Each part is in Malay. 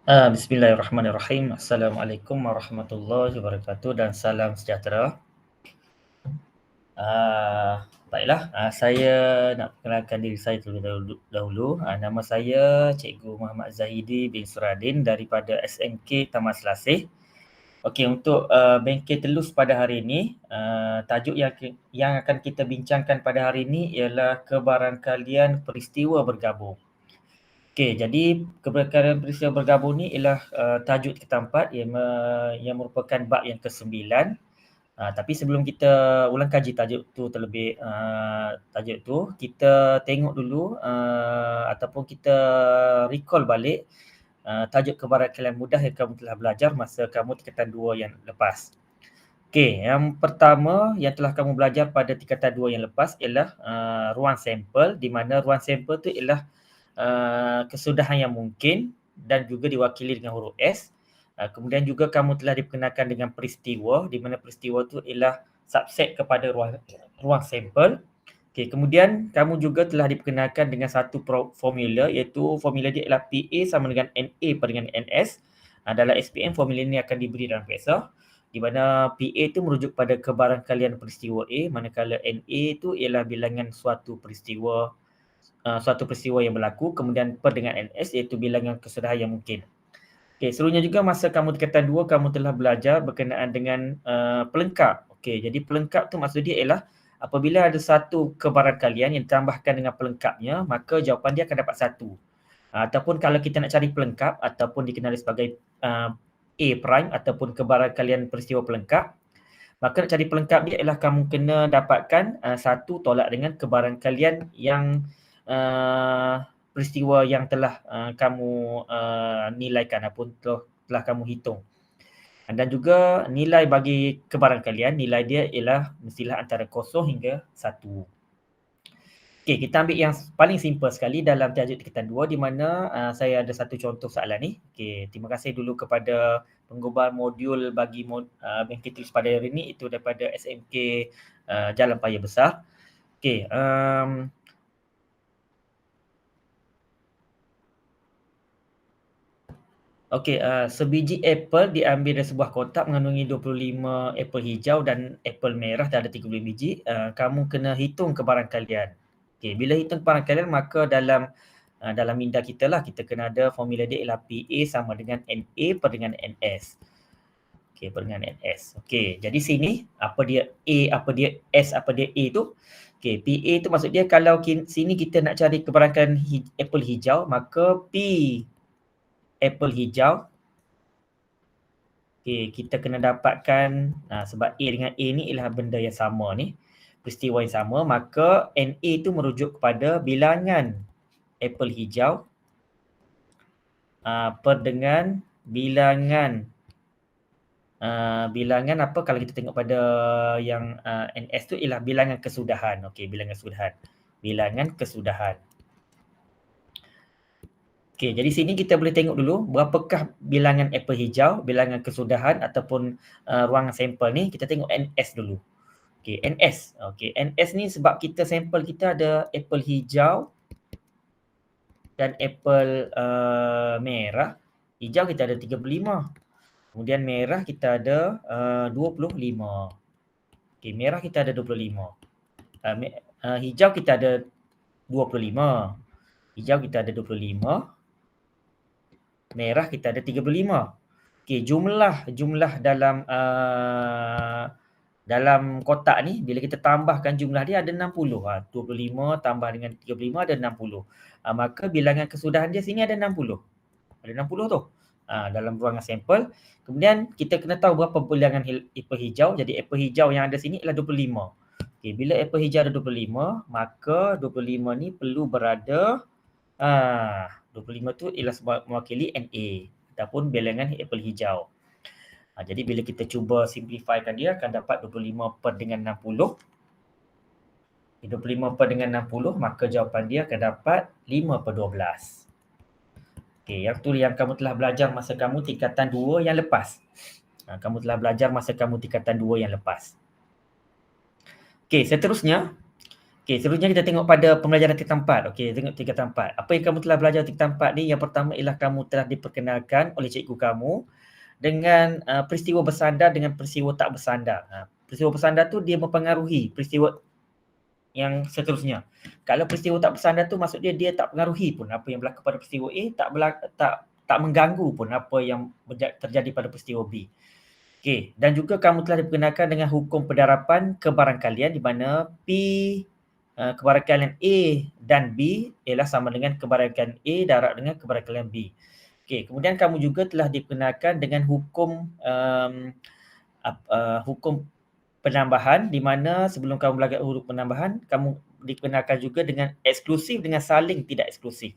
Bismillahirrahmanirrahim. Assalamualaikum warahmatullahi wabarakatuh dan salam sejahtera. Baiklah, saya nak perkenalkan diri saya terlebih dahulu. Nama saya Cikgu Muhammad Zahidi bin Suradin daripada SMK Taman Selasih. Okey, untuk bengkel telus pada hari ini, tajuk yang akan kita bincangkan pada hari ini ialah kebarangkalian peristiwa bergabung. Okey, jadi keberkaitan peristiwa bergabung ni ialah tajuk kita empat yang merupakan bab yang ke-9. Tapi sebelum kita ulang kaji tajuk tu tajuk tu, kita tengok dulu ataupun kita recall balik tajuk kebarangkalian mudah yang kamu telah belajar masa kamu tingkatan 2 yang lepas. Okey, yang pertama yang telah kamu belajar pada tingkatan 2 yang lepas ialah ruang sampel, di mana ruang sampel tu ialah kesudahan yang mungkin dan juga diwakili dengan huruf S. Kemudian juga kamu telah diperkenalkan dengan peristiwa, di mana peristiwa tu ialah subset kepada ruang sampel. Okay, kemudian kamu juga telah diperkenalkan dengan satu formula, iaitu formula dia ialah PA sama dengan NA per dengan NS. Dalam SPM formula ini akan diberi dalam kisah, di mana PA itu merujuk pada kebarangkalian peristiwa A, manakala NA itu ialah bilangan suatu peristiwa yang berlaku, kemudian per dengan NS iaitu bilangan kesudahan yang mungkin. Okey, seluruhnya juga masa kamu tingkatan 2 kamu telah belajar berkenaan dengan pelengkap. Okey, jadi pelengkap tu maksud dia ialah apabila ada satu kebarangkalian yang ditambahkan dengan pelengkapnya, maka jawapan dia akan dapat 1. Ataupun kalau kita nak cari pelengkap ataupun dikenali sebagai A prime ataupun kebarangkalian peristiwa pelengkap, maka nak cari pelengkap dia ialah kamu kena dapatkan 1 tolak dengan kebarangkalian yang peristiwa yang telah kamu nilaikan ataupun telah kamu hitung. Dan juga nilai bagi kebarangkalian, nilai dia ialah mestilah antara 0 hingga 1. Okey, kita ambil yang paling simple sekali dalam tajuk tingkatan 2, di mana saya ada satu contoh soalan ni. Okey, terima kasih dulu kepada penggubal modul bagi bengkel tulis pada hari ini, itu daripada SMK Jalan Paya Besar. Okey, Okey, sebiji apple diambil dari sebuah kotak mengandungi 25 apple hijau dan apple merah dan ada 30 biji. Kamu kena hitung kebarangkalian. Okey, bila hitung kebarangkalian maka dalam minda kita lah, kita kena ada formula dia ialah PA sama dengan NA per dengan NS. Okey, per dengan NS. Okey, jadi sini apa dia A, apa dia S, apa dia A tu. Okey, PA tu maksud dia kalau sini kita nak cari kebarangkalian apple hijau, maka P apple hijau. Okey, kita kena dapatkan sebab A dengan A ni ialah benda yang sama ni, peristiwa yang sama, maka NA tu merujuk kepada bilangan apple hijau per dengan bilangan apa kalau kita tengok pada yang NS tu ialah bilangan kesudahan. Okey, bilangan kesudahan. Okey, jadi sini kita boleh tengok dulu berapakah bilangan apple hijau, bilangan kesudahan ataupun ruangan sampel ni. Kita tengok NS dulu. Okey, NS. Okey, NS ni sebab kita sampel kita ada apple hijau dan apple merah. Hijau kita ada 35. Kemudian merah kita ada 25. Okey, merah kita ada 25. Hijau kita ada 25. Hijau kita ada 25. Merah kita ada 35. Okey, jumlah dalam kotak ni bila kita tambahkan jumlah dia ada 60. 25 tambah dengan 35 ada 60. Maka bilangan kesudahan dia sini ada 60. Ada 60 tu. Dalam ruangan sampel. Kemudian kita kena tahu berapa bilangan apple hijau. Jadi apple hijau yang ada sini ialah 25. Okey, bila apple hijau ada 25, maka 25 ni perlu berada 25 tu ialah mewakili NA ataupun bilangan apple hijau. Jadi bila kita cuba simplifykan dia akan dapat 25 per dengan 60. 25 per dengan 60 maka jawapan dia akan dapat 5 per 12. Okey, yang tu yang kamu telah belajar masa kamu tingkatan 2 yang lepas. Kamu telah belajar masa kamu tingkatan 2 yang lepas. Okey, seterusnya Okey, seterusnya kita tengok pada pembelajaran tingkatan 4. Okey, tengok tingkatan 4. Apa yang kamu telah belajar tingkatan 4 ni, yang pertama ialah kamu telah diperkenalkan oleh cikgu kamu dengan peristiwa bersandar dengan peristiwa tak bersandar. Peristiwa bersandar tu dia mempengaruhi peristiwa yang seterusnya. Kalau peristiwa tak bersandar tu maksud dia tak pengaruhi pun apa yang berlaku pada peristiwa A, tak mengganggu pun apa yang terjadi pada peristiwa B. Okey, dan juga kamu telah diperkenalkan dengan hukum pendarapan kebarangkalian di mana kebarangkalian A dan B ialah sama dengan kebarangkalian A darab dengan kebarangkalian B. Okey, kemudian kamu juga telah diperkenalkan dengan hukum penambahan di mana sebelum kamu belajar huruf penambahan, kamu diperkenalkan juga dengan eksklusif dengan saling tidak eksklusif.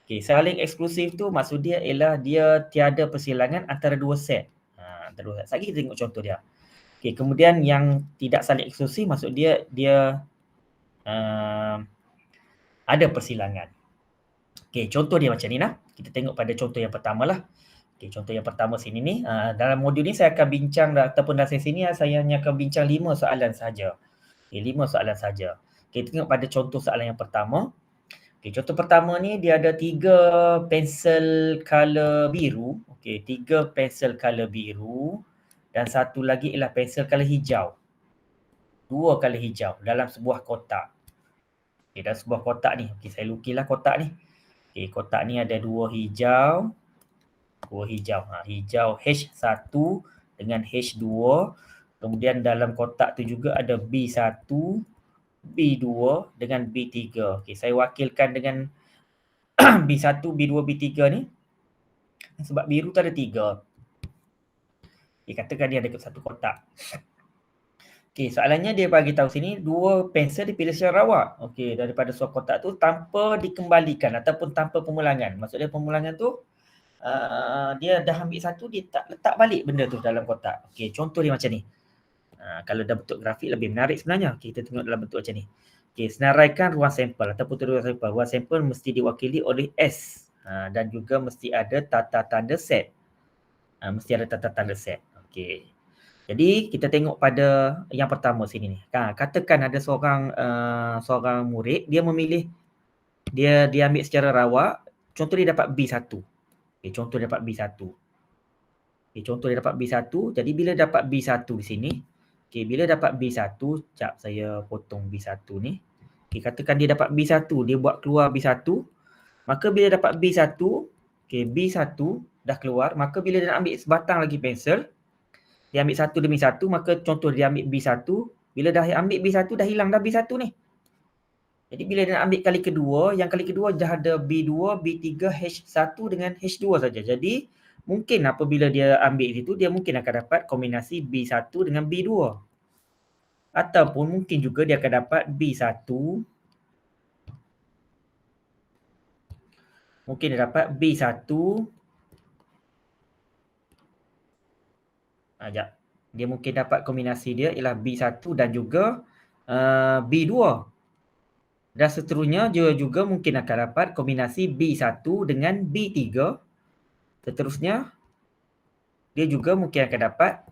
Okey, saling eksklusif tu maksud dia ialah dia tiada persilangan antara dua set. Antara dua set. Sekejap kita tengok contoh dia. Okey, kemudian yang tidak saling eksklusif maksud dia ada persilangan. Okey, contoh dia macam ni lah. Kita tengok pada contoh yang pertama lah. Okey, contoh yang pertama sini ni, dalam modul ni saya akan bincang ataupun dalam sesi ni saya hanya akan bincang 5 soalan saja. Okey, 5 soalan saja. Okey, kita tengok pada contoh soalan yang pertama. Okey, contoh pertama ni dia ada 3 pensel color biru. Okey, 3 pensel color biru dan satu lagi ialah pensel color hijau. 2 color hijau dalam sebuah kotak. Okey, dalam sebuah kotak ni. Okey, saya lukislah kotak ni. Okey, kotak ni ada 2 hijau. 2 hijau. Hijau H1 dengan H2. Kemudian dalam kotak tu juga ada B1, B2 dengan B3. Okey, saya wakilkan dengan B1, B2, B3 ni. Sebab biru tu ada 3. Okey, katakan dia ada satu kotak. Okey, soalannya dia bagi tahu sini 2 pensel dipilih secara rawak. Okey, daripada suatu kotak tu tanpa dikembalikan ataupun tanpa pemulangan. Maksudnya pemulangan tu dia dah ambil satu, dia tak letak balik benda tu dalam kotak. Okey, contoh dia macam ni. Kalau dalam bentuk grafik lebih menarik sebenarnya. Okay, kita tengok dalam bentuk macam ni. Okey, senaraikan ruang sampel ataupun ruang sampel. Ruang sampel mesti diwakili oleh S. Dan juga mesti ada tata tanda set. Mesti ada tata tanda set. Okey. Jadi kita tengok pada yang pertama sini ni. Katakan ada seorang murid, dia memilih, dia ambil secara rawak. Contoh dia dapat B1. Okay, contoh dia dapat B1. Okay, contoh dia dapat B1. Jadi bila dapat B1 di sini, okay, bila dapat B1, sekejap saya potong B1 ni. Okay, katakan dia dapat B1, dia buat keluar B1. Maka bila dapat B1, okay, B1 dah keluar, maka bila dia nak ambil sebatang lagi pensel, dia ambil satu demi satu, maka contoh dia ambil B1, bila dah ambil B1, dah hilang dah B1 ni. Jadi bila dia nak ambil kali kedua, yang kali kedua dah ada B2, B3, H1 dengan H2 saja. Jadi mungkin apabila dia ambil itu, dia mungkin akan dapat kombinasi B1 dengan B2. Ataupun mungkin juga dia akan dapat B1, mungkin dia dapat B1, dia mungkin dapat kombinasi dia ialah B1 dan juga B2. Dan seterusnya dia juga mungkin akan dapat kombinasi B1 dengan B3. Seterusnya dia juga mungkin akan dapat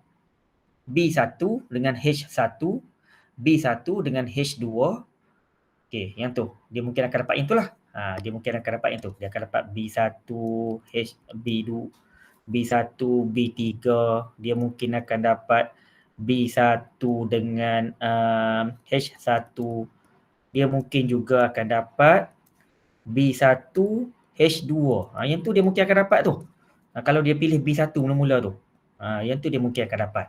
B1 dengan H1, B1 dengan H2. Okey, yang tu. Dia mungkin akan dapat yang tu lah. Dia mungkin akan dapat yang tu. Dia akan dapat B1, B2, B1, B3. Dia mungkin akan dapat B1 dengan H1. Dia mungkin juga akan dapat B1, H2. Yang tu dia mungkin akan dapat tu. Kalau dia pilih B1 mula-mula tu. Yang tu dia mungkin akan dapat.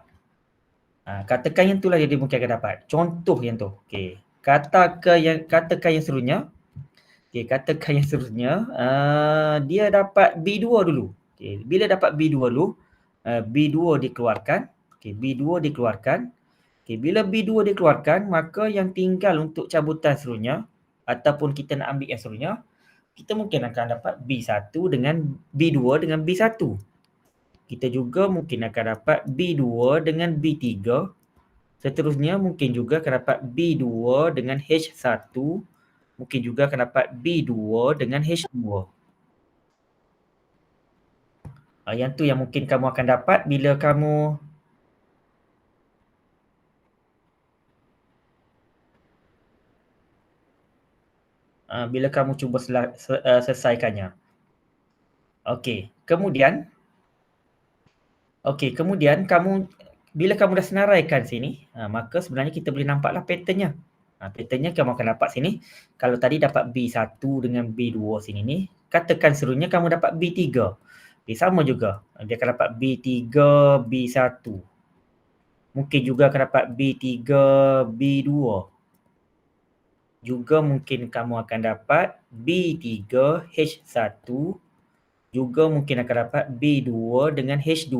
Katakan yang tu lah dia mungkin akan dapat. Contoh yang tu. Okey. Katakan yang seterusnya. Okey, katakan yang seterusnya. Dia dapat B2 dulu. Okey, bila dapat B2 dulu, B2 dikeluarkan. Okey, B2 dikeluarkan. Okey, bila B2 dikeluarkan, maka yang tinggal untuk cabutan seterusnya ataupun kita nak ambil yang seterusnya, kita mungkin akan dapat B1 dengan B2 dengan B1. Kita juga mungkin akan dapat B2 dengan B3. Seterusnya mungkin juga akan dapat B2 dengan H1. Mungkin juga akan dapat B2 dengan H2. Yang tu yang mungkin kamu akan dapat bila kamu bila kamu cuba selesaikannya. Okey, kemudian kamu bila kamu dah senaraikan sini, maka sebenarnya kita boleh nampaklah patternnya. Patternnya kamu akan dapat sini, kalau tadi dapat B1 dengan B2 sini ni, katakan seterusnya kamu dapat B3. Sama juga, dia akan dapat B3, B1. Mungkin juga akan dapat B3, B2. Juga mungkin kamu akan dapat B3, H1. Juga mungkin akan dapat B2 dengan H2.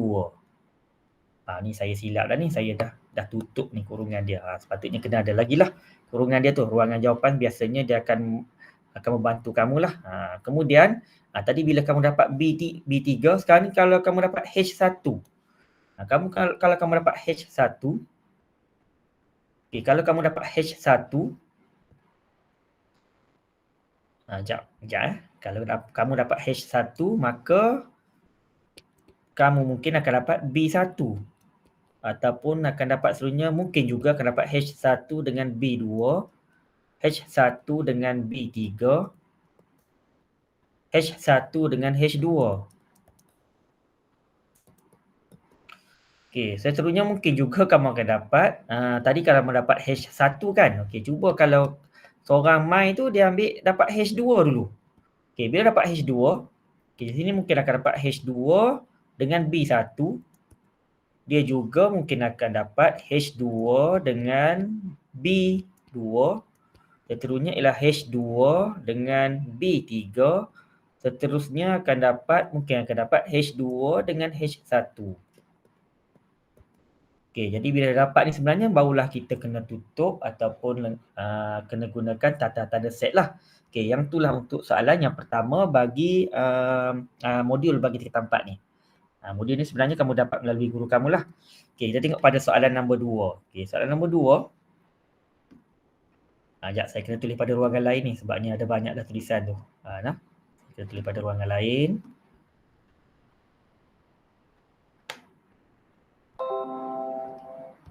Ni saya silap dah ni, saya dah tutup ni kurungan dia. Sepatutnya kena ada lagi lah kurungan dia tu. Ruangan jawapan biasanya dia akan membantu kamu lah. Kemudian, tadi bila kamu dapat B3, sekarang ni kalau kamu dapat H1. Kalau kamu dapat H1, kalau kamu dapat H1, sekejap. Kalau kamu dapat H1, maka kamu mungkin akan dapat B1. Ataupun akan dapat seterusnya, mungkin juga akan dapat H1 dengan B2, H1 dengan B3, H1 dengan H2. Seterusnya mungkin juga kamu akan dapat, tadi kalau kamu dapat H1 kan, cuba kalau seorang mai tu dia ambil dapat H2 dulu. Bila dapat H2, di sini mungkin akan dapat H2 dengan B1. Dia juga mungkin akan dapat H2 dengan B2. Seterusnya ialah H2 dengan B3. Seterusnya mungkin akan dapat H2 dengan H1. Jadi bila dapat ni sebenarnya barulah kita kena tutup ataupun kena gunakan tanda-tanda set lah. Yang itulah untuk soalan yang pertama bagi modul bagi tingkatan 4 ni. Modul ni sebenarnya kamu dapat melalui guru kamu lah. Kita tengok pada soalan nombor 2. Soalan nombor 2. Sekejap, saya kena tulis pada ruangan lain ni sebabnya ada banyak dah tulisan tu. Kita tulis pada ruangan lain.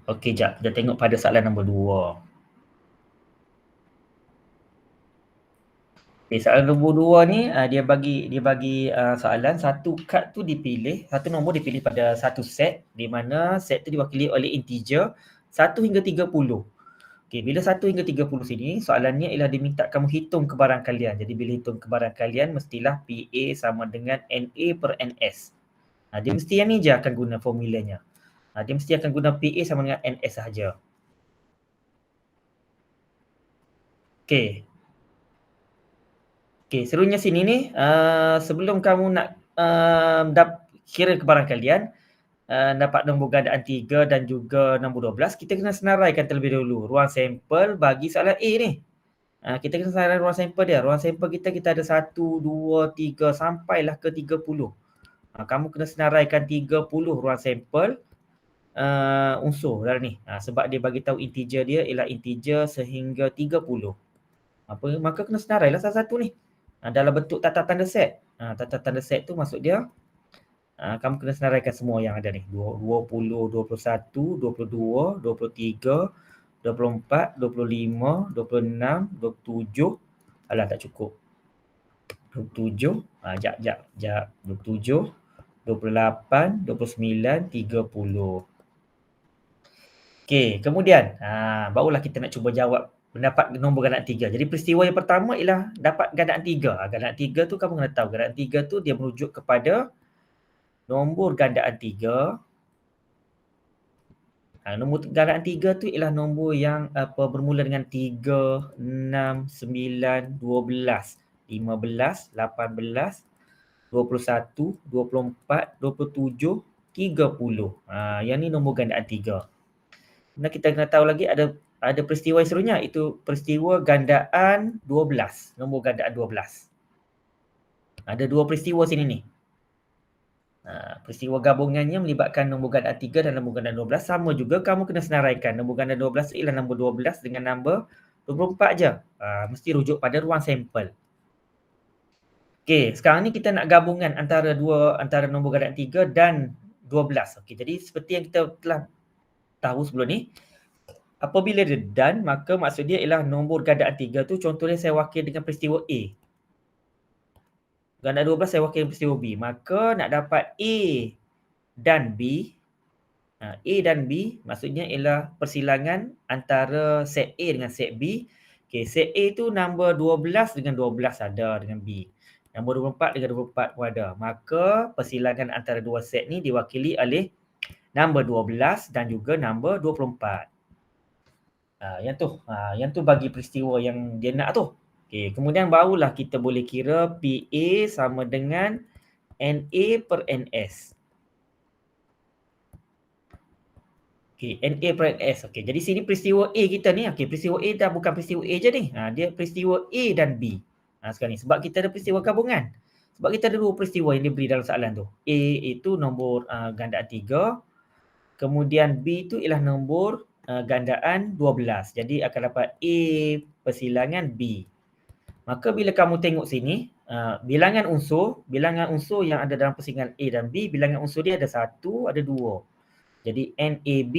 Sekejap. Kita tengok pada soalan nombor 2. Soalan nombor 2 ni dia bagi soalan satu kad tu dipilih, satu nombor dipilih pada satu set di mana set tu diwakili oleh integer 1 hingga 30. Bila 1 hingga 30 sini, soalannya ialah diminta kamu hitung kebaran kalian. Jadi bila hitung kebaran kalian, mestilah PA sama dengan NA per NS. Dia mesti yang ni je akan guna formulanya. Dia mesti akan guna PA sama dengan NS sahaja. Seterusnya sini ni, sebelum kamu nak kira kebaran kalian, dapat nombor gandaan 3 dan juga nombor 12, kita kena senaraikan terlebih dahulu ruang sampel bagi soalan A ni. Kita kena senaraikan ruang sampel dia. Ruang sampel kita ada 1, 2, 3 sampailah ke 30. Kamu kena senaraikan 30 ruang sampel unsur dalam ni. Sebab dia bagi tahu integer dia ialah integer sehingga 30. Maka kena senarailah salah satu ni. Dalam bentuk tata tanda set. Tata tanda set tu maksud dia kamu kena senaraikan semua yang ada ni. 20, 21, 22, 23, 24, 25, 26, 27. Alah, tak cukup. 27. Sekejap. 27, 28, 29, 30. Kemudian barulah kita nak cuba jawab mendapat nombor gandaan 3. Jadi peristiwa yang pertama ialah dapat gandaan 3. Gandaan 3 tu kamu kena tahu. Gandaan 3 tu dia merujuk kepada nombor gandaan 3. Nombor gandaan 3 tu ialah nombor yang bermula dengan 3, 6, 9, 12, 15, 18, 21, 24, 27, 30. Yang ni nombor gandaan 3. Dan kita kena tahu lagi ada peristiwa yang seterusnya, itu peristiwa gandaan 12. Nombor gandaan 12. Ada dua peristiwa sini ni. Peristiwa gabungannya melibatkan nombor gandaan 3 dan nombor gandaan 12. Sama juga kamu kena senaraikan. Nombor gandaan 12 ialah nombor 12 dengan nombor 24 je. Mesti rujuk pada ruang sampel. Sekarang ni kita nak gabungan antara nombor gandaan 3 dan 12. Jadi seperti yang kita telah tahu sebelum ni, Apabila dia done, maka maksud dia ialah nombor gandaan 3 tu contohnya saya wakil dengan peristiwa A. Gandaan 12 saya wakil dengan peristiwa B. Maka nak dapat A dan B, A dan B maksudnya ialah persilangan antara set A dengan set B. Okey, set A tu nombor 12 dengan 12 ada dengan B. Nombor 24 dengan 24 pun ada. Maka persilangan antara dua set ni diwakili oleh nombor 12 dan juga nombor 24. Yang tu bagi peristiwa yang dia nak tu. Okey, kemudian barulah kita boleh kira PA sama dengan NA per NS. Okey, NA per NS. Okey, jadi sini peristiwa A kita ni. Okey, peristiwa A dah bukan peristiwa A je ni. Dia peristiwa A dan B. Sekarang ni sebab kita ada peristiwa gabungan. Sebab kita ada dua peristiwa yang diberi dalam soalan tu. A itu nombor gandaan 3. Kemudian B tu ialah nombor gandaan 12. Jadi akan dapat A persilangan B. Maka bila kamu tengok sini, bilangan unsur yang ada dalam persilangan A dan B, bilangan unsur dia ada 1, ada 2. Jadi NAB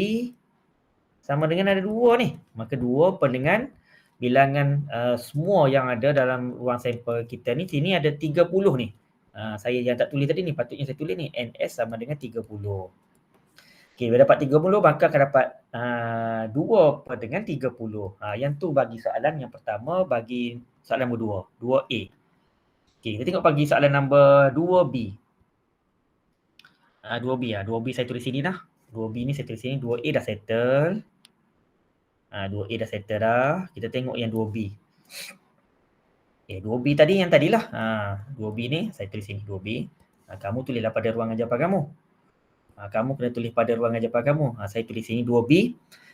sama dengan ada 2 ni. Maka 2 per dengan bilangan semua yang ada dalam ruang sampel kita ni, sini ada 30 ni. Saya yang tak tulis tadi ni, patutnya saya tulis ni, NS sama dengan 30. Okey, bila dapat 30 maka akan dapat 2 per dengan 30. Yang tu bagi soalan yang pertama, bagi soalan nombor 2, 2A. Okey, kita tengok bagi soalan nombor 2B. 2B saya tulis sini dah. 2B ni saya tulis sini, 2A dah settle. 2A dah settle dah. Kita tengok yang 2B. 2B tadi yang tadilah. 2B ni saya tulis sini 2B. Kamu tulislah pada ruangan jawapan kamu. Kamu kena tulis pada ruangan jawapan kamu. Saya tulis sini 2B.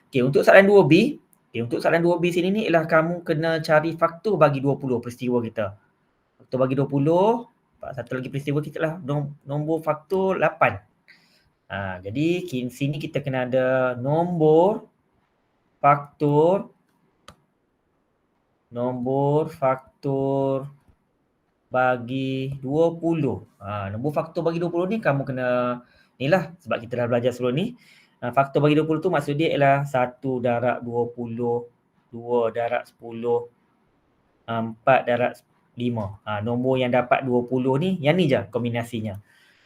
Okey, untuk soalan 2B, sini ni ialah kamu kena cari faktor bagi 20 peristiwa kita. Faktor bagi 20, satu lagi peristiwa kita lah nombor faktor 8. Jadi sini kita kena ada nombor faktor bagi 20. Nombor faktor bagi 20 ni kamu kena inilah sebab kita dah belajar sebelum ni. Faktor bagi 20 tu maksud dia ialah 1 darab 20, 2 darab 10, 4 darab 5. Nombor yang dapat 20 ni, yang ni je kombinasinya.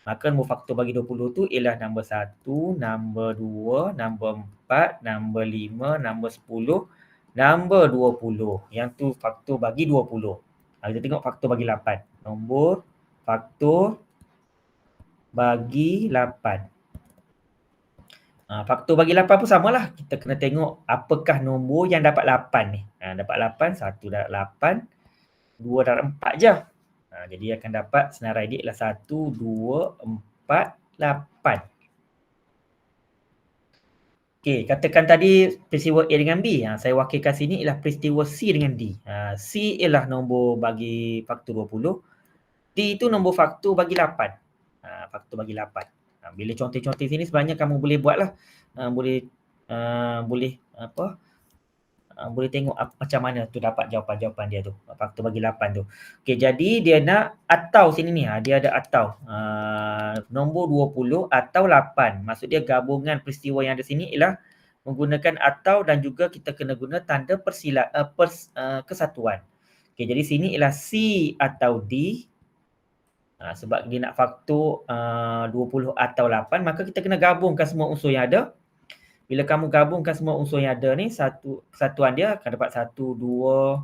Maka nombor faktor bagi 20 tu ialah nombor 1, nombor 2, nombor 4, nombor 5, nombor 10, nombor 20. Yang tu faktor bagi 20. Kita tengok faktor bagi 8. Nombor faktor bagi 8. Faktor bagi 8 pun samalah. Kita kena tengok apakah nombor yang dapat 8 ni. Dapat 8, 1 darab 8, 2 darab 4 je. Jadi akan dapat senarai dia ialah 1, 2, 4, 8. Okey, katakan tadi peristiwa A dengan B. Saya wakilkan sini ialah peristiwa C dengan D. C ialah nombor bagi faktor 20. D itu nombor faktor bagi 8. Faktor bagi 8. Bila contoh-contoh sini sebenarnya kamu boleh buatlah. Boleh tengok macam mana tu dapat jawapan-jawapan dia tu. Faktor bagi 8 tu. Okey, jadi dia nak atau sini ni. Dia ada atau. Nombor 20 atau 8. Maksud dia gabungan peristiwa yang ada sini ialah menggunakan atau dan juga kita kena guna tanda kesatuan. Okey, jadi sini ialah C atau D. Sebab dia nak faktor 20 atau 8, maka kita kena gabungkan semua unsur yang ada. Bila kamu gabungkan semua unsur yang ada ni, kesatuan dia akan dapat 1, 2,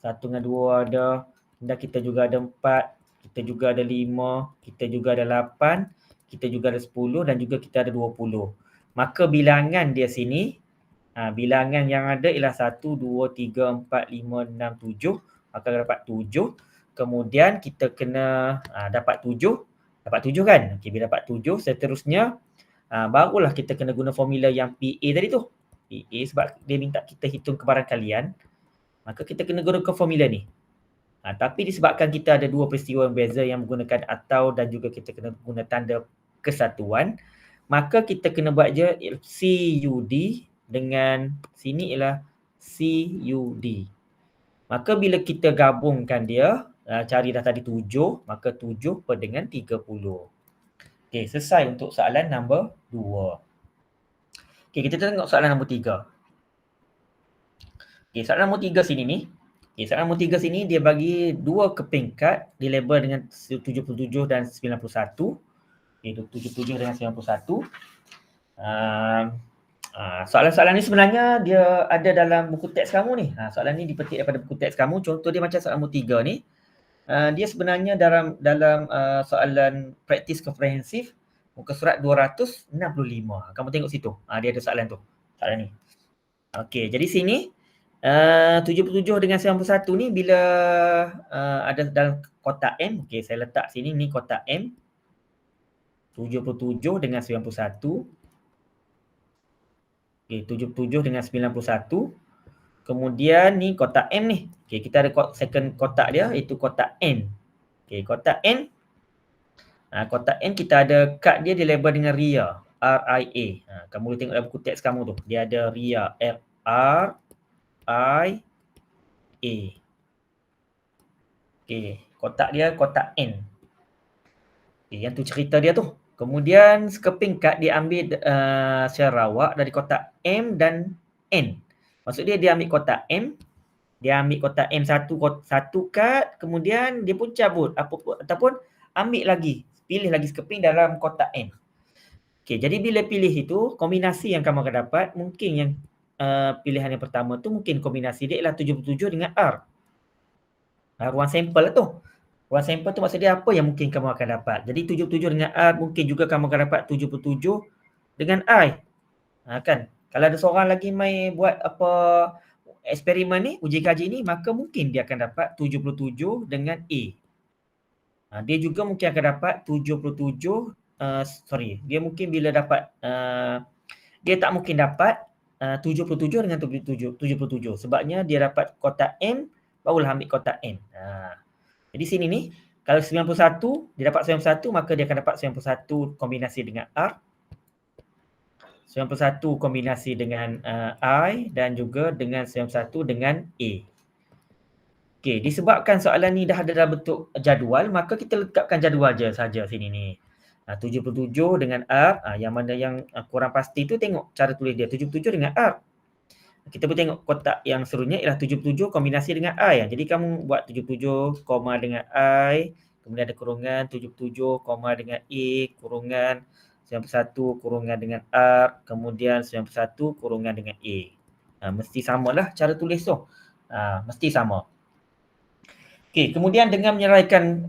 1 dengan 2 ada. Dan kita juga ada 4, kita juga ada 5, kita juga ada 8, kita juga ada 10 dan juga kita ada 20. Maka bilangan dia sini, bilangan yang ada ialah 1, 2, 3, 4, 5, 6, 7. Maka dapat 7. Kemudian kita kena dapat 7. Dapat 7 kan? Okey, bila dapat 7, seterusnya barulah kita kena guna formula yang PA tadi tu. PA sebab dia minta kita hitung kebarangkalian. Maka kita kena gunakan formula ni. Tapi disebabkan kita ada dua peristiwa yang berbeza yang menggunakan atau dan juga kita kena guna tanda kesatuan, maka kita kena buat je CUD dengan sini ialah CUD. Maka bila kita gabungkan dia, cari dah tadi 7, maka 7 per dengan 30. Okey, selesai untuk soalan nombor 2. Okey, kita tengok soalan nombor 3. Okey, soalan nombor 3 sini ni. Okey, soalan nombor 3 sini dia bagi 2 keping kad dilabel dengan 77 dan 91. Okey, 77 dengan 91. Soalan-soalan ni sebenarnya dia ada dalam buku teks kamu ni. Soalan ni dipetik daripada buku teks kamu. Contoh dia macam soalan nombor 3 ni. Dia sebenarnya dalam soalan praktis komprehensif muka surat 265. Kamu tengok situ. Dia ada soalan tu. Soalan ni. Okey, jadi sini 77 dengan 91 ni bila ada dalam kotak M. Okey, saya letak sini ni kotak M. 77 dengan 91. Okey, 77 dengan 91. Kemudian ni kotak M ni. Okey, kita ada second kotak dia iaitu kotak N. Okey, kotak N. Kotak N kita ada kad dia dilabel dengan RIA. R-I-A. Kamu boleh tengok dalam buku teks kamu tu. Dia ada RIA. R-I-A. Okey, kotak dia kotak N. Okey, yang tu cerita dia tu. Kemudian sekeping kad dia ambil secara rawak dari kotak M dan N. Maksud dia ambil kotak M, dia ambil kotak M satu kad, kemudian dia pun cabut ataupun ambil lagi, pilih lagi sekeping dalam kotak N. Okey, jadi bila pilih itu, kombinasi yang kamu akan dapat, mungkin yang pilihan yang pertama tu mungkin kombinasi dia ialah 77 dengan R. Ruang sampel lah tu. Ruang sampel tu maksud dia apa yang mungkin kamu akan dapat. Jadi 77 dengan R, mungkin juga kamu akan dapat 77 dengan I. Kan? Kalau ada seorang lagi mai buat apa eksperimen ni, uji kaji ni, maka mungkin dia akan dapat 77 dengan A. Dia juga mungkin akan dapat 77, dia mungkin bila dapat, dia tak mungkin dapat 77 dengan 77. Sebabnya dia dapat kotak M, barulah ambil kotak N. Jadi sini ni, kalau 91, dia dapat 91, maka dia akan dapat 91 kombinasi dengan R. 91 kombinasi dengan I dan juga dengan 91 dengan A. Okey, disebabkan soalan ni dah ada dalam bentuk jadual, maka kita letakkan jadual je saja sini ni. 77 dengan R, yang mana yang kurang pasti tu tengok cara tulis dia. 77 dengan R. Kita pun tengok kotak yang seterusnya ialah 77 kombinasi dengan I. Jadi kamu buat 77, dengan I, kemudian ada kurungan 77, dengan A, kurungan 91 kurungan dengan R, kemudian 91 kurungan dengan A. Mesti samalah cara tulis tu. Mesti sama. Okey, kemudian dengan menyeraikan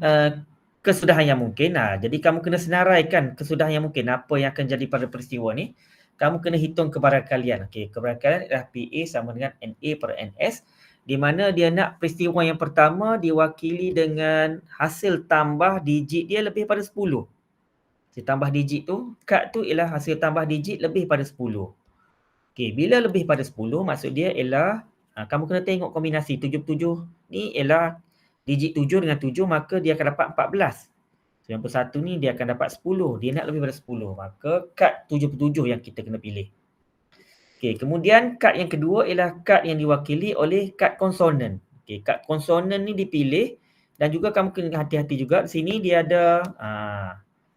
kesudahan yang mungkin, jadi kamu kena senaraikan kesudahan yang mungkin apa yang akan jadi pada peristiwa ni. Kamu kena hitung kebarangkalian. Okey, kebarangkalian adalah PA sama dengan NA per NS, di mana dia nak peristiwa yang pertama diwakili dengan hasil tambah digit dia lebih pada 10. Hasil tambah digit tu, kad tu ialah hasil tambah digit lebih pada 10. Okey, bila lebih pada 10, maksud dia ialah kamu kena tengok kombinasi 77 ni ialah digit 7 dengan 7, maka dia akan dapat 14. 91 ni dia akan dapat 10. Dia nak lebih pada 10. Maka kad 77 yang kita kena pilih. Okey, kemudian kad yang kedua ialah kad yang diwakili oleh kad konsonan. Okey, kad konsonan ni dipilih dan juga kamu kena hati-hati juga. Di sini dia ada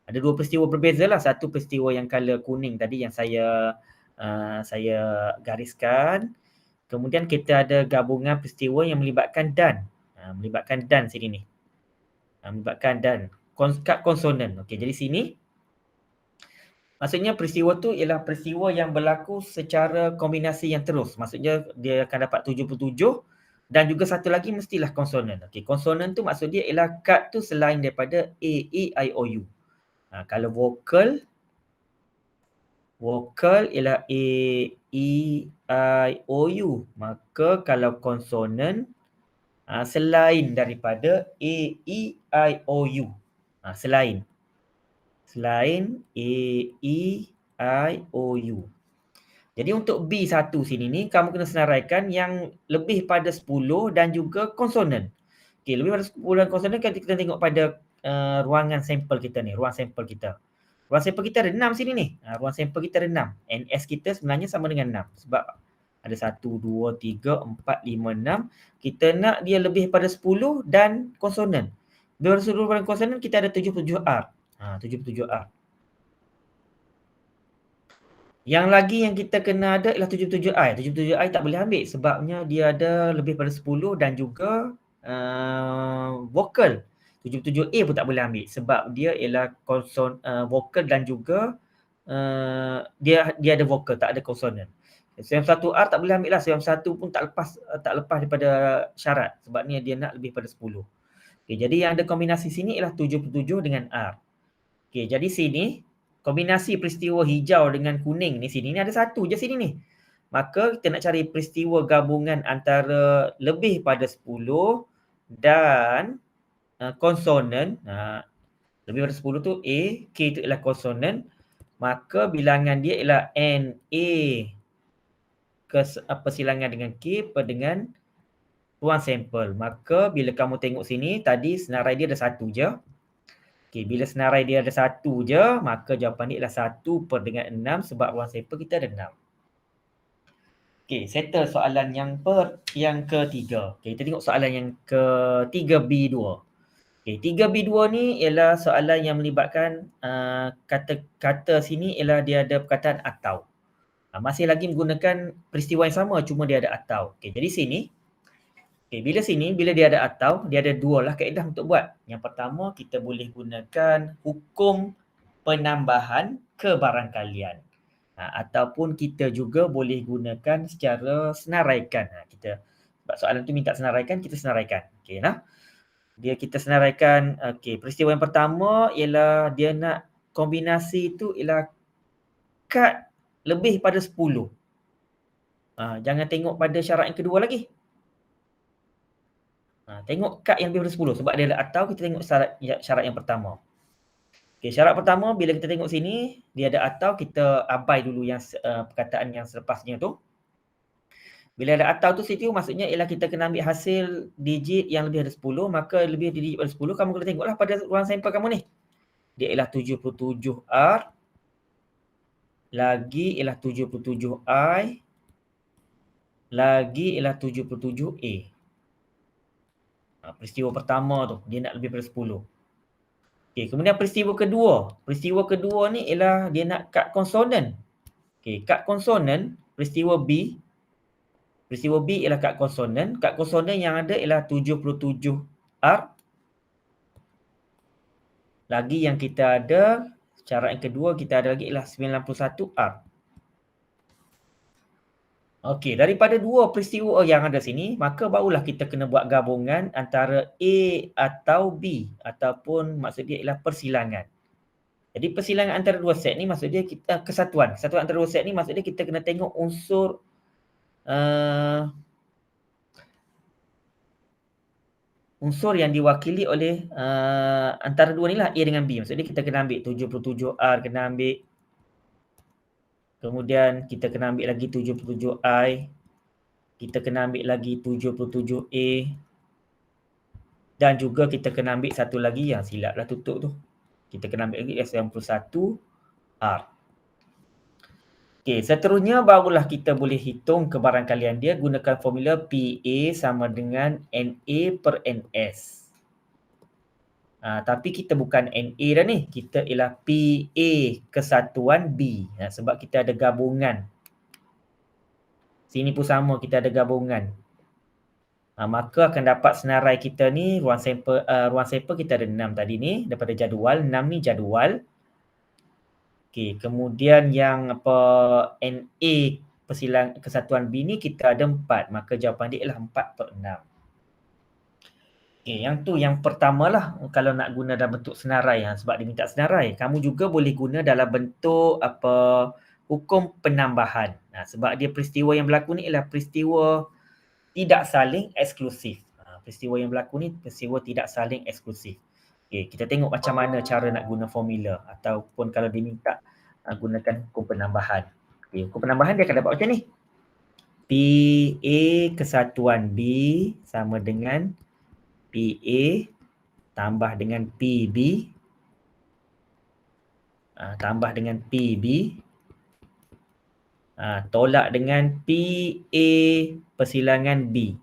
dua peristiwa berbeza lah. Satu peristiwa yang color kuning tadi yang saya gariskan. Kemudian kita ada gabungan peristiwa yang melibatkan dan. Melibatkan dan sini ni. Melibatkan dan. Kad konsonan. Okey, jadi sini maksudnya peristiwa tu ialah peristiwa yang berlaku secara kombinasi yang terus. Maksudnya dia akan dapat 77 dan juga satu lagi mestilah konsonan. Okey, konsonan tu maksud dia ialah kad tu selain daripada A, E, I, O, U. Kalau vokal ialah A, E, I, O, U. Maka kalau konsonan selain daripada A, E, I, O, U. Selain A, E, I, O, U. Jadi untuk B1 sini ni, kamu kena senaraikan yang lebih pada 10 dan juga konsonan. Okey, lebih pada 10 dan konsonan kan kita tengok pada ruangan sampel kita ni, ruang sampel kita. Ruang sampel kita ada 6 sini ni. Ruang sampel kita ada 6. NS kita sebenarnya sama dengan 6. Sebab ada 1, 2, 3, 4, 5, 6. Kita nak dia lebih pada 10 dan konsonan. Lebih pada 10 dan konsonan kita ada 77R. 77R. Yang lagi yang kita kena ada ialah 77i. 77i tak boleh ambil sebabnya dia ada lebih pada 10 dan juga vokal. 77A pun tak boleh ambil sebab dia ialah vokal dan juga dia ada vokal, tak ada konsonan. 91R tak boleh ambil lah. 91 pun tak lepas daripada syarat sebabnya dia nak lebih pada 10. Okay, jadi yang ada kombinasi sini ialah 77 dengan R. Okay, jadi sini kombinasi peristiwa hijau dengan kuning ni sini ni ada satu je sini ni. Maka kita nak cari peristiwa gabungan antara lebih pada 10 dan konsonan. Lebih pada 10 tu A, K tu ialah konsonan. Maka bilangan dia ialah NA persilangan dengan K dengan ruang sampel. Maka bila kamu tengok sini, tadi senarai dia ada satu je. Okay, bila senarai dia ada satu je, maka jawapan dia ialah 1/6 sebab ruang sampel kita ada 6. Okay, settle soalan yang ketiga. Okay, kita tengok soalan yang ketiga B2. Okay, 3B2 ni ialah soalan yang melibatkan kata-kata sini ialah dia ada perkataan atau. Masih lagi menggunakan peristiwa yang sama cuma dia ada atau. Okay, jadi sini bila dia ada atau, dia ada dua lah kaedah untuk buat. Yang pertama, kita boleh gunakan hukum penambahan kebarangkalian. Ataupun kita juga boleh gunakan secara senaraikan. Sebab soalan tu minta senaraikan, kita senaraikan. Okey nah. Kita senaraikan, peristiwa yang pertama ialah dia nak kombinasi tu ialah kad lebih pada 10. Jangan tengok pada syarat yang kedua lagi. Tengok kad yang lebih daripada 10 sebab dia ada atau kita tengok syarat yang pertama. Okay, syarat pertama bila kita tengok sini dia ada atau kita abai dulu yang perkataan yang selepasnya tu. Bila ada atau tu situ maksudnya ialah kita kena ambil hasil digit yang lebih dari 10, maka lebih digit pada 10 kamu kena tengoklah pada ruang sampel kamu ni. Dia ialah 77R lagi ialah 77I lagi ialah 77A. Peristiwa pertama tu, dia nak lebih daripada 10. Okay, kemudian peristiwa kedua. Peristiwa kedua ni ialah dia nak kad konsonan. Okay, kad konsonan, peristiwa B. Peristiwa B ialah kad konsonan. Kad konsonan yang ada ialah 77R. Lagi yang kita ada, syarat yang kedua kita ada lagi ialah 91R. Okey, daripada dua peristiwa yang ada sini, maka barulah kita kena buat gabungan antara A atau B ataupun maksud dia ialah persilangan. Jadi persilangan antara dua set ni maksud dia kita kesatuan. Kesatuan antara dua set ni maksud dia kita kena tengok unsur unsur yang diwakili oleh antara dua ni lah A dengan B. Maksud dia kita kena ambil 77R kena ambil. Kemudian kita kena ambil lagi 77I. Kita kena ambil lagi 77A. Dan juga kita kena ambil satu lagi yang silaplah tutup tu. Kita kena ambil lagi 91R. Okey, seterusnya barulah kita boleh hitung kebarangkalian dia gunakan formula PA sama dengan NA per NS. Tapi kita bukan NA dah ni. Kita ialah PA kesatuan B. Sebab kita ada gabungan. Sini pun sama kita ada gabungan. Maka akan dapat senarai kita ni ruang sampel kita ada 6 tadi ni daripada jadual. 6 ni jadual. Okey, kemudian yang NA kesatuan B ni kita ada 4. Maka jawapan dia ialah 4/6. Okay, yang tu yang pertama lah kalau nak guna dalam bentuk senarai sebab dia minta senarai. Kamu juga boleh guna dalam bentuk hukum penambahan. Sebab dia peristiwa yang berlaku ni ialah peristiwa tidak saling eksklusif. Peristiwa yang berlaku ni peristiwa tidak saling eksklusif. Okay, kita tengok macam mana cara nak guna formula ataupun kalau diminta gunakan hukum penambahan. Okay, hukum penambahan dia akan dapat macam ni. PA kesatuan B sama dengan PA tambah dengan PB tambah dengan PB tolak dengan PA persilangan B.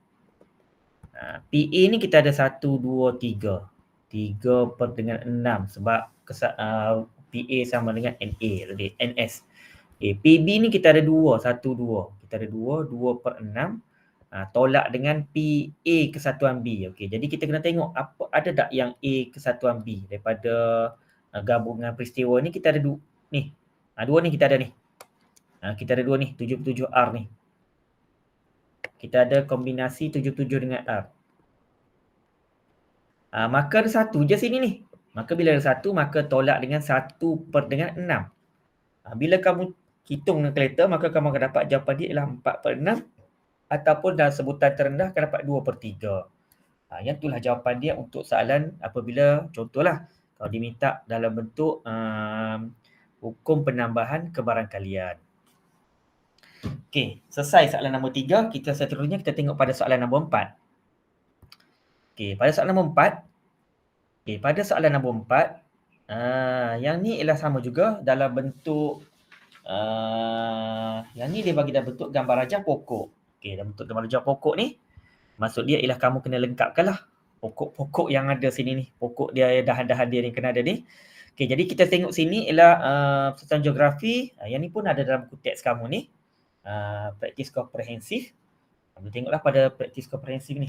PA ni kita ada 1, 2, 3. 3/6 sebab PA sama dengan NA, NS. Okay, PB ni kita ada 2, 1, 2. Kita ada 2/6. Tolak dengan PA kesatuan B. Okey, jadi kita kena tengok apa ada tak yang A kesatuan B daripada gabungan peristiwa ni. Kita ada ni. 2 ni kita ada ni. Kita ada 2 ni, 77R ni. Kita ada kombinasi 77 dengan R. Maka ada 1 je sini ni. Maka bila ada 1, maka tolak dengan 1/6. Bila kamu hitung dengan kalkulator, maka kamu akan dapat jawapan dia ialah 4/6 ataupun dalam sebutan terendah akan dapat 2/3. Yang itulah jawapan dia untuk soalan apabila contohlah kalau diminta dalam bentuk hukum penambahan kebarangkalian. Okey, selesai soalan nombor 3. Kita seterusnya kita tengok pada soalan nombor 4. Okey, pada soalan nombor 4. Okey, pada soalan nombor 4, yang ni ialah sama juga dalam bentuk yang ni dia bagi dalam bentuk gambar rajah pokok. Okey, dalam bentuk gambar rajah pokok ni maksud dia ialah kamu kena lengkapkanlah pokok-pokok yang ada sini ni. Pokok dia, dahan-dahan dia ni kena ada ni. Okey, jadi kita tengok sini ialah persatuan geografi. Yang ni pun ada dalam buku teks kamu ni. Praktis komprehensif. Kita tengoklah pada praktis komprehensif ni.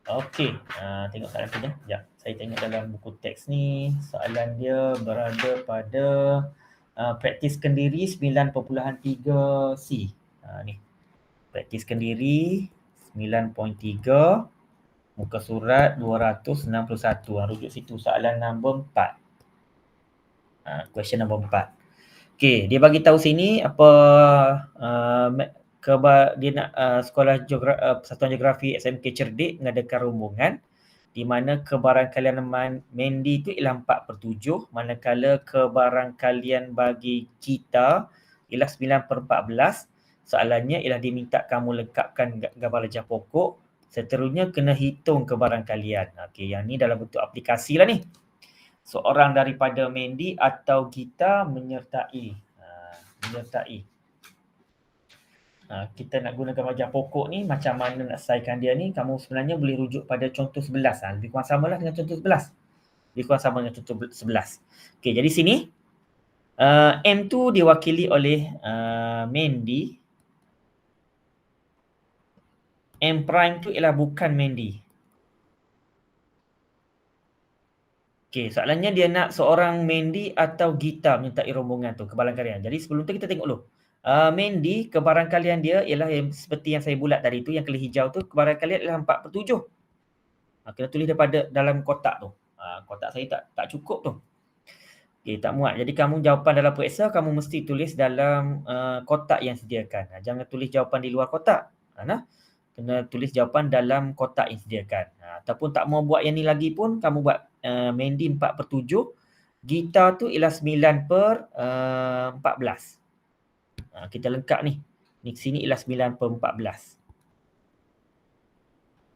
Okey, tengok soalan tu je. Sekejap, saya tengok dalam buku teks ni. Soalan dia berada pada praktis kendiri 9.3C. Ni. Praktis kendiri 9.3, muka surat 261. Rujuk situ soalan nombor 4. Question nombor 4. Okey, dia bagi tahu sini apa dia nak sekolah persatuan geografi SMK Cerdik mengadakan rombongan di mana kebarangkalian Mandy tu ialah 4/7, manakala kebarangkalian bagi kita ialah 9/14. Soalannya ialah diminta kamu lengkapkan gambar rajah pokok, seterusnya kena hitung kebarangkalian. Okey, yang ni dalam bentuk aplikasi lah ni. Seorang daripada Mandy atau Gita menyertai. Kita nak gunakan rajah pokok ni, macam mana nak selesaikan dia ni, kamu sebenarnya boleh rujuk pada contoh 11. Lebih kurang samalah dengan contoh 11. Lebih kurang sama dengan contoh 11. Okey, jadi sini M tu diwakili oleh Mandy. M prime tu ialah bukan Mandy. Okey, soalannya dia nak seorang Mandy atau Gita menyertai rombongan tu, kebarangkalian. Jadi sebelum tu kita tengok dulu. Mandy, kebarangkalian dia ialah seperti yang saya bulat tadi tu, yang kelih hijau tu, kebarangkalian ialah 4/7. Kena tulis daripada dalam kotak tu. Kotak saya tak cukup tu. Okey, tak muat. Jadi kamu jawapan dalam periksa, kamu mesti tulis dalam kotak yang sediakan. Jangan tulis jawapan di luar kotak. Kena tulis jawapan dalam kotak yang sediakan. Ataupun tak mau buat yang ni lagi pun, kamu buat Mandy 4/7. Gita tu ialah 9/14. Kita lengkap ni. Ni sini ialah 9/14.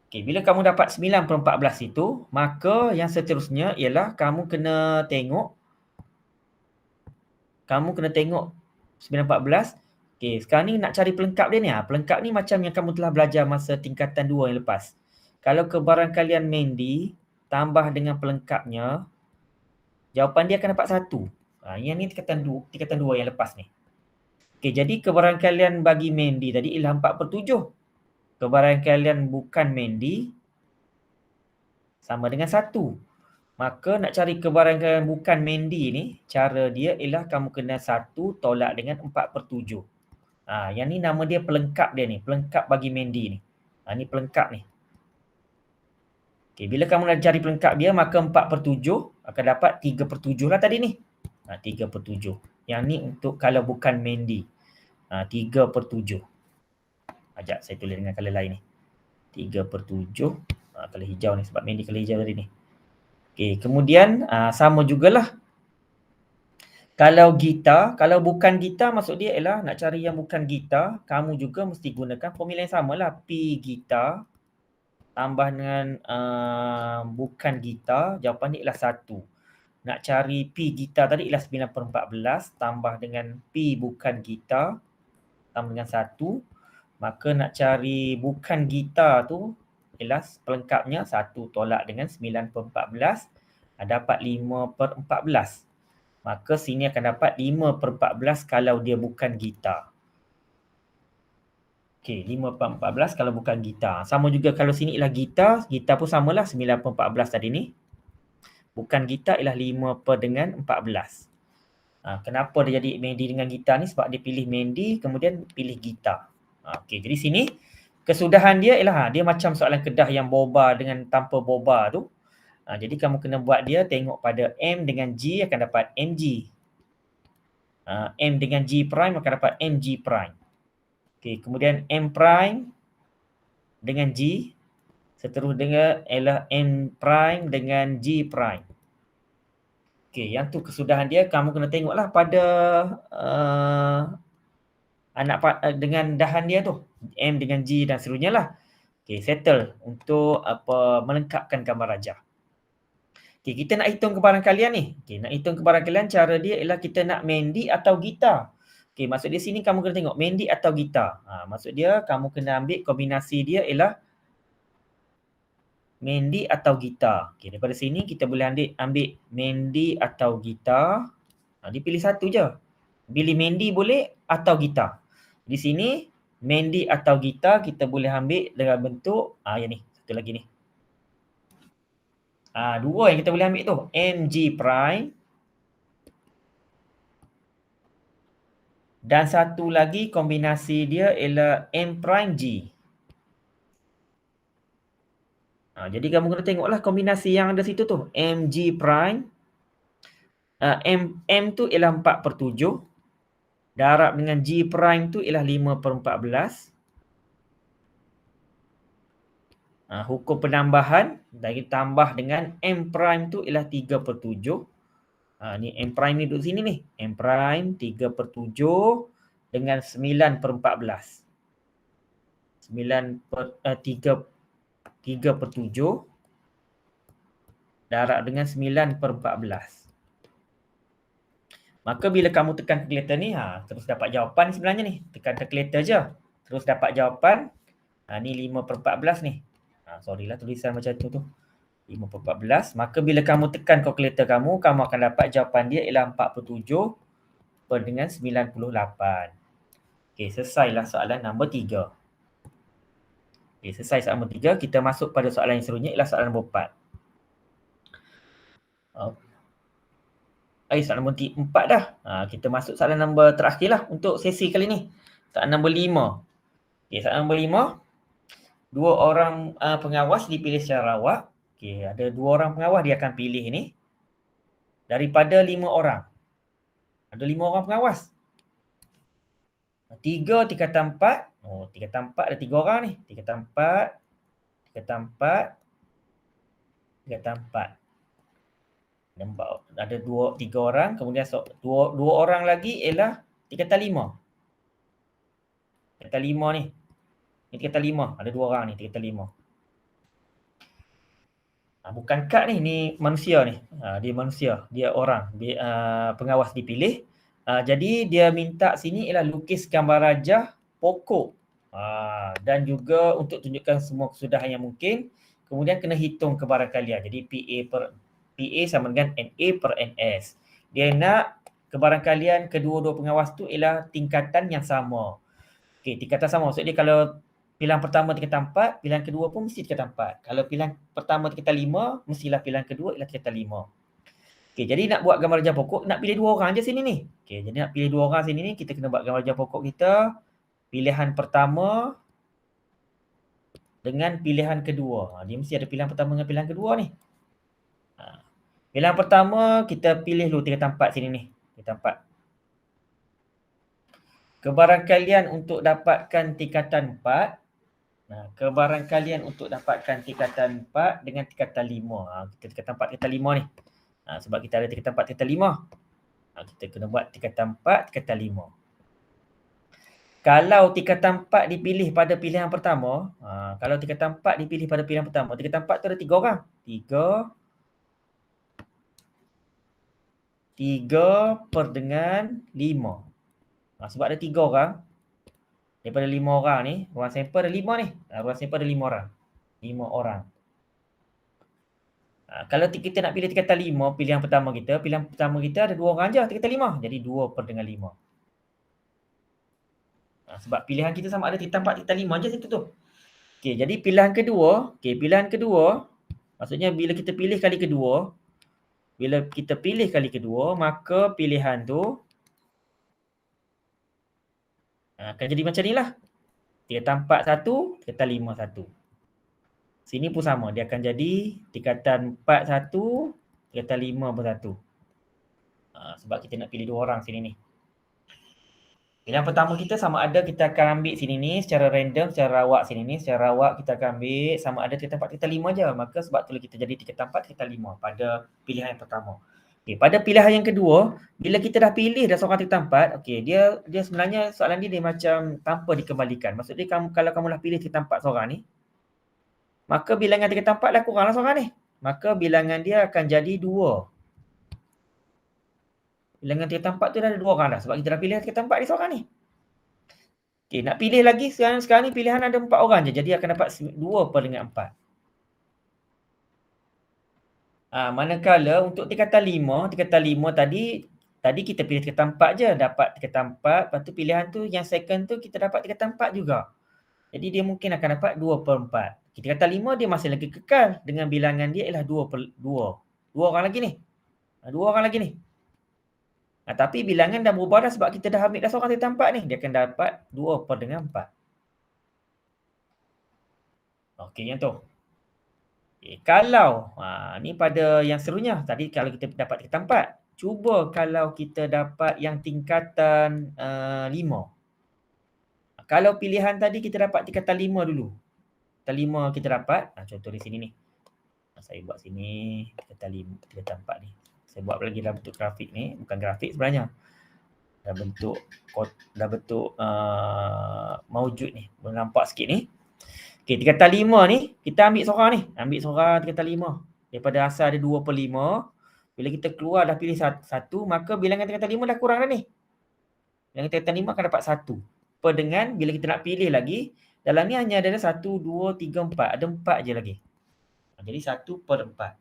Okey, bila kamu dapat 9/14 itu, maka yang seterusnya ialah kamu kena tengok 9/14. Okey, sekarang ni nak cari pelengkap dia ni. Pelengkap ni macam yang kamu telah belajar masa tingkatan 2 yang lepas. Kalau kebarangkalian Mandy tambah dengan pelengkapnya, jawapan dia akan dapat 1. Yang ni tingkatan 2 yang lepas ni. Okey, jadi kebarangkalian bagi Mandy tadi ialah 4/7. Kebarangkalian bukan Mandy sama dengan 1. Maka nak cari kebarangkalian bukan Mandy ni, cara dia ialah kamu kena 1 tolak dengan 4/7. Yang ni nama dia pelengkap dia ni, pelengkap bagi Mandy ni. Ni pelengkap ni. Okey, bila kamu nak cari pelengkap dia, maka 4/7 akan dapat 3/7 lah tadi ni. 3/7. Yang ni untuk kalau bukan Mandy. 3/7. Sekejap, saya tulis dengan color lain ni. 3/7. Color hijau ni sebab Mandy color hijau tadi ni. Okey, kemudian sama jugalah. Kalau bukan Gita, maksud dia ialah nak cari yang bukan Gita, kamu juga mesti gunakan formula yang samalah. P Gita tambah dengan bukan Gita, jawapan dia ialah 1. Nak cari P Gita tadi ialah 9/14 tambah dengan P bukan Gita tambah dengan 1. Maka nak cari bukan gitar tu ialah pelengkapnya 1 tolak dengan 9/14 dapat 5/14. Maka sini akan dapat 5/14 kalau dia bukan gitar. Okey, 5/14 kalau bukan gitar. Sama juga kalau sini ialah gitar, gitar pun samalah 9/14 tadi ni. Bukan gitar ialah 5/14. Kenapa dia jadi Mendy dengan gitar ni? Sebab dia pilih Mendy kemudian pilih gitar. Okey, jadi sini kesudahan dia ialah dia macam soalan Kedah yang boba dengan tanpa boba tu. Jadi kamu kena buat dia tengok pada M dengan G akan dapat MG. M dengan G prime akan dapat MG prime. Okey, kemudian M prime dengan G, seterusnya ialah M prime dengan G prime. Okey, yang tu kesudahan dia kamu kena tengoklah pada dengan dahan dia tu, M dengan G dan seterusnya lah. Okey, settle untuk melengkapkan gambar rajah. Okey, kita nak hitung kebarangkalian ni. Okey, nak hitung kebarangkalian cara dia ialah kita nak Mendy atau gitar. Okey, maksud dia sini kamu kena tengok Mendy atau gitar. Maksud dia kamu kena ambil kombinasi dia ialah Mendy atau gitar. Okey, daripada sini kita boleh ambil Mendy atau gitar. Dia pilih satu je. Pilih Mendy boleh atau gitar. Di sini Mendy atau gitar kita boleh ambil dengan bentuk yang ni, satu lagi ni. Dua yang kita boleh ambil tu, MG prime dan satu lagi kombinasi dia ialah M prime G. Jadi kamu kena tengoklah kombinasi yang ada situ tu, MG prime. M tu ialah 4/7. Darab dengan G prime tu ialah 5/14. Hukum penambahan dari tambah dengan M prime tu ialah 3/7. Ni M prime ni duduk sini ni. M prime 3/7 dengan 9/14. 3/7 darab dengan 9/14. Maka bila kamu tekan kalkulator ni, terus dapat jawapan sebenarnya ni. Tekan kalkulator je. Terus dapat jawapan. Ni 5/14 ni. Sorry lah tulisan macam tu. 5/14. Maka bila kamu tekan kalkulator kamu akan dapat jawapan dia ialah 47/98. Okey, selesailah soalan nombor 3. Okey, selesai soalan nombor 3. Kita masuk pada soalan yang seterusnya ialah soalan nombor 4. Soalan nombor 4 dah. Kita masuk soalan nombor terakhir lah untuk sesi kali ni. Soalan nombor 5. Okey, soalan nombor 5. 2 orang pengawas dipilih secara rawak. Okey, ada 2 orang pengawas dia akan pilih ni. Daripada 5 orang. Ada 5 orang pengawas. 3 tingkatan 4. Tingkatan 4 ada 3 orang ni. Tingkatan 4. Tingkatan 4. Tingkatan 4. Nampak ada 3 orang. Kemudian 2 orang lagi ialah tingkatan 5. Tingkatan 5 ni. Ni tingkatan 5. Ada 2 orang ni tingkatan 5. Bukan kad ni. Ni manusia ni. Dia manusia. Dia orang. Pengawas dipilih. Jadi dia minta sini ialah lukis gambar rajah pokok. Dan juga untuk tunjukkan semua kesudahan yang mungkin. Kemudian kena hitung kebarangkalian. Jadi PA sama dengan NA per NS. Dia nak kebarangkalian kedua-dua pengawas tu ialah tingkatan yang sama. Okey, tingkatan sama. Maksud dia kalau pilihan pertama tingkatan 4, pilihan kedua pun mesti tingkatan 4. Kalau pilihan pertama tingkatan 5, mestilah pilihan kedua ialah tingkatan 5. Okey, jadi nak buat gambar rajah pokok, nak pilih 2 orang je sini ni. Okey, jadi nak pilih 2 orang sini ni, kita kena buat gambar rajah pokok kita. Pilihan pertama dengan pilihan kedua. Dia mesti ada pilihan pertama dengan pilihan kedua ni. Pilihan pertama, kita pilih dulu tingkatan 4 sini ni. Tingkatan 4. Kebarangkalian untuk dapatkan tingkatan 4. Kebarangkalian untuk dapatkan tingkatan 4 dengan tingkatan 5. Kita tingkatan 4, tingkatan 5 ni. Sebab kita ada tingkatan 4, tingkatan 5. Kita kena buat tingkatan 4, tingkatan 5. Kalau tingkatan 4 dipilih pada pilihan pertama, kalau tingkatan 4 dipilih pada pilihan pertama, tingkatan 4 tu ada 3 orang. 3 per dengan 5. Sebab ada 3 orang. Daripada 5 orang ni, ruang sampel ada 5 ni. Ruang sampel ada 5 orang. 5 orang. Kalau kita nak pilih tingkatan 5, pilihan pertama kita ada 2 orang je tingkatan 5. Jadi 2 per dengan 5. Sebab pilihan kita sama ada tingkatan 4, tingkatan 5 je situ tu. Okey, jadi pilihan kedua, maksudnya bila kita pilih kali kedua, maka pilihan tu akan jadi macam ni lah. Tingkatan 4 1, tingkatan 5 1. Sini pun sama, dia akan jadi tingkatan 4 1, tingkatan 5 pun 1. Sebab kita nak pilih 2 orang sini ni. Pilihan pertama kita sama ada kita akan ambil sini ni secara random, secara rawak sini ni. Secara rawak kita akan ambil sama ada tingkatan 4, tingkatan 5 je. Maka sebab tu kita jadi tingkatan 4, tingkatan 5 pada pilihan yang pertama. Okay, pada pilihan yang kedua, bila kita dah pilih dah seorang tingkatan 4, okay, dia sebenarnya soalan dia macam tanpa dikembalikan. Maksudnya kalau kamu dah pilih tingkatan 4 seorang ni, maka bilangan tingkatan 4 dah kuranglah seorang ni. Maka bilangan dia akan jadi 2. Bilangan tingkatan 4 tu dah ada 2 orang dah. Sebab kita dah pilih tingkatan 4 ni seorang ni. Okay, nak pilih lagi sekarang ni pilihan ada 4 orang je. Jadi akan dapat 2 per dengan 4. Manakala untuk tingkatan 5 tadi kita pilih tingkatan 4 je. Dapat tingkatan 4. Lepas tu pilihan tu yang second tu kita dapat tingkatan 4 juga. Jadi dia mungkin akan dapat 2 per 4. Tingkatan 5 dia masih lagi kekal dengan bilangan dia ialah 2 per 2. 2 orang lagi ni. 2 orang lagi ni. Tapi bilangan dah berubah dah sebab kita dah ambil dah seorang tingkatan 4 ni. Dia akan dapat 2 per dengan 4. Okey, yang tu. Okay, kalau, ni pada yang serunya. Tadi kalau kita dapat tingkatan 4. Cuba kalau kita dapat yang tingkatan 5. Kalau pilihan tadi kita dapat tingkatan 5 dulu. Tingkatan 5 kita dapat. Contoh di sini ni. Saya buat sini tingkatan 5, tingkatan 4 ni. Saya buat lagi dalam bentuk grafik ni. Bukan grafik sebenarnya. Dah bentuk maujud ni. Boleh nampak sikit ni. Okey, tingkatan 5 ni, kita ambil seorang ni. Ambil seorang tingkatan 5. Daripada asal ada 2 per 5. Bila kita keluar dah pilih 1, maka bilangan tingkatan 5 dah kurang dah ni. Bilangan tingkatan 5 akan dapat 1. Per dengan, bila kita nak pilih lagi, dalam ni hanya ada 1, 2, 3, 4. Ada 4 je lagi. Jadi 1 per 4.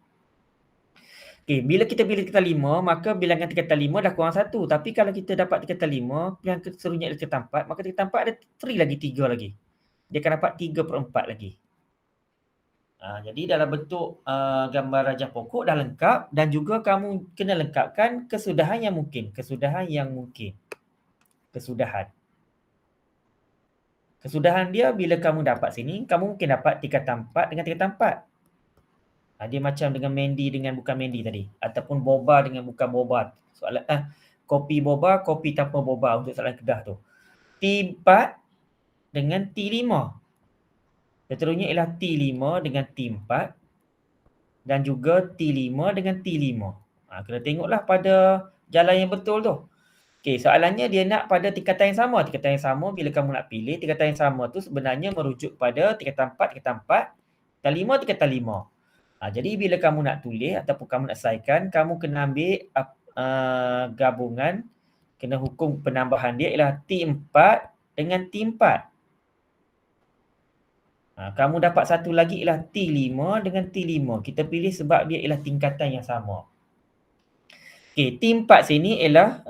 Okey, bila kita pilih tingkatan 5, maka bilangan tingkatan 5 dah kurang 1. Tapi kalau kita dapat tingkatan 5, pilihan serunya adalah tingkatan 4, maka tingkatan 4 ada 3 lagi. Dia akan dapat 3 per 4 lagi. Jadi dalam bentuk gambar rajah pokok dah lengkap dan juga kamu kena lengkapkan kesudahan yang mungkin. Kesudahan dia bila kamu dapat sini, kamu mungkin dapat tingkatan 4 dengan tingkatan 4. Dia macam dengan Mandy dengan bukan Mandy tadi. Ataupun boba dengan bukan boba. Soalan kopi boba, kopi tanpa boba untuk soalan Kedah tu. T4 dengan T5. Seterusnya ialah T5 dengan T4 dan juga T5 dengan T5. Kena tengoklah pada jalan yang betul tu. Okey, soalannya dia nak pada tingkatan yang sama. Tingkatan yang sama bila kamu nak pilih tingkatan yang sama tu sebenarnya merujuk pada tingkatan 4, tingkatan 5, tingkatan 5. Jadi bila kamu nak tulis ataupun kamu nak selesaikan, kamu kena ambil gabungan, kena hukum penambahan dia ialah T4 dengan T4. Kamu dapat satu lagi ialah T5 dengan T5. Kita pilih sebab dia ialah tingkatan yang sama. Okey, T4 sini ialah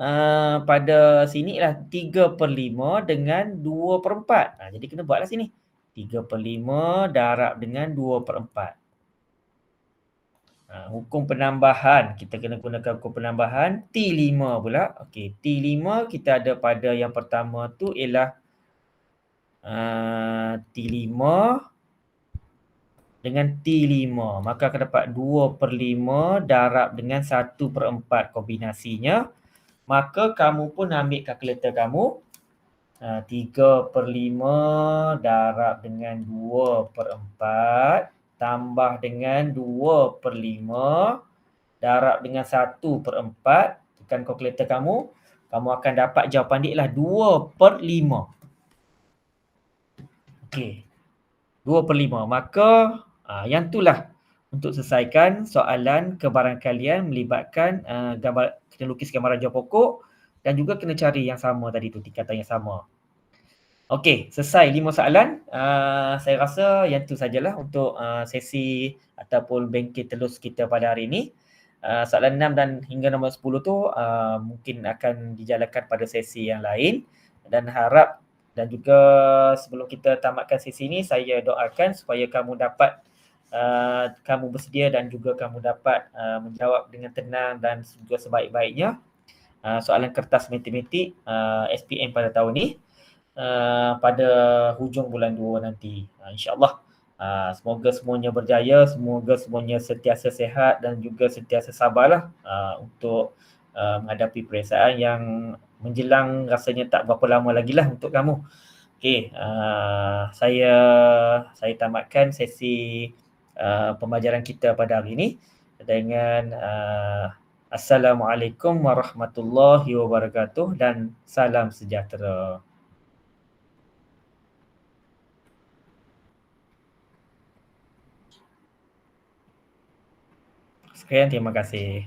pada sini ialah 3 per 5 dengan 2 per 4. Jadi kena buatlah sini. 3 per 5 darab dengan 2 per 4. Hukum penambahan. Kita kena gunakan hukum penambahan. T5 pula. Okey, T5 kita ada pada yang pertama tu ialah T5 dengan T5. Maka akan dapat 2 per 5 darab dengan 1 per 4 kombinasinya. Maka kamu pun ambil kalkulator kamu. 3 per 5 darab dengan 2 per 4 tambah dengan 2 per 5 darab dengan 1 per 4. Tekan kalkulator kamu. Kamu akan dapat jawapan dia ialah 2 per 5. Okey. 2 per 5. Maka yang itulah untuk selesaikan soalan kebarangkalian melibatkan kena lukis gambar rajah pokok dan juga kena cari yang sama tadi tu, tingkatan yang sama. Okey, selesai 5 soalan. Saya rasa yang tu sajalah untuk sesi ataupun bengkel telus kita pada hari ini. Soalan 6 dan hingga nombor 10 tu mungkin akan dijalankan pada sesi yang lain dan harap dan juga sebelum kita tamatkan sesi ini, saya doakan supaya kamu dapat kamu bersedia dan juga kamu dapat menjawab dengan tenang dan juga sebaik-baiknya soalan kertas matematik SPM pada tahun ni. Pada hujung bulan 2 nanti. InsyaAllah. Semoga semuanya berjaya, semoga semuanya sentiasa sihat dan juga sentiasa sabarlah untuk menghadapi peperiksaan yang menjelang rasanya tak berapa lama lagi lah untuk kamu. Okey, saya tamatkan sesi pembelajaran kita pada hari ini dengan Assalamualaikum warahmatullahi wabarakatuh dan salam sejahtera. Sekian, terima kasih.